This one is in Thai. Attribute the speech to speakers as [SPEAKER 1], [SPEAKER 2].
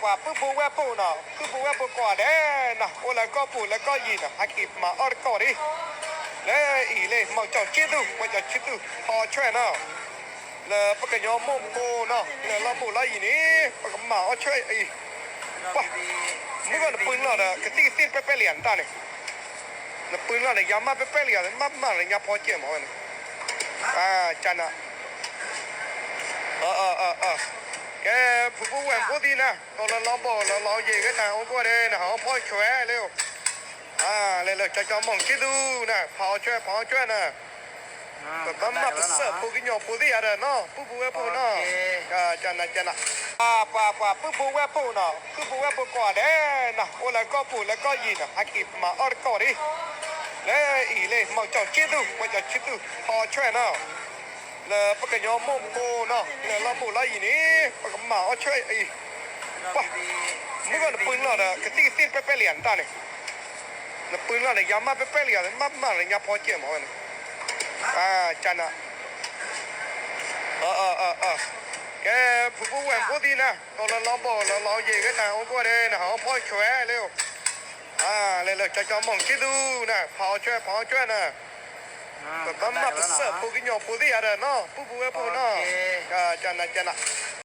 [SPEAKER 1] ปุ๊บปุ๊บแวบปุ๊บเนาะปุ๊บปุ๊บแวบปุ๊บก่อนเด้นะโอ้แล้วก็ปุ๊บแล้วก็ยินฮักอิบมาออดก่อนดิเลยอีเลยมองจอดชิดดูมองจอดชิดดูพอช่วยเนาะเลยปกติยอมมุมโบเนาะเลยเราปุ๊บแล้วอีนี่ปกติมาออดช่วยอีป่ะมึงก็ปืนเราเด้อกระติกติดเป๊ะๆเหรียญตาเนี่ยปืนเราเนี่ยยามาเป๊ะๆเหรียญมาเลยยาพอเจียมเอาเนี่ยจันอ่ะแกผู้แหวนผู้ดีนะตอนเราบอกเราเย่ก็แต่เอาก็ได้นะเขาพ่อช่วยเร็วเลยจะมองคิดดูนะพอช่วยนะแบบมาเสิร์ฟผู้กินยอผู้ดีอะไรเนาะผู้แหวนผู้เนาะจันนะผู้แหวนผู้เนาะผู้แหวนผู้ก่อนเด้นะโอ้แล้วก็ปุ๊แล้วก็ยินฮักอิบมาออดก่อนดิเลยอีเลยมองจอดชิดดูพอช่วยเนาะเลยปกติยอมมุมโบเนาะเลยเราปุ๊แล้วอีนี่ปกติมาออดช่วยอีป่ะมึงก็ปืนเราเด้อกระติกติดเป๊ะๆเหรียญตาเนี่ยปืนเราเนี่ยยามาเป๊ะๆเหรียญมาเลยยาพอเจียมเอาเนี่ยจันอ่ะแกผู้แหวนผู้ดีนะตอนเราบอกเราเย่ก็แต่เอาก็ได้นะเขาพ่อช่วยเร็วเลยจะมองคิดดูนะพอช่วยนะแบบมาเสิร์ฟผู้กินยอผู้ดีอะไรเนาะผู้แหวนผู้เนาะจันนะ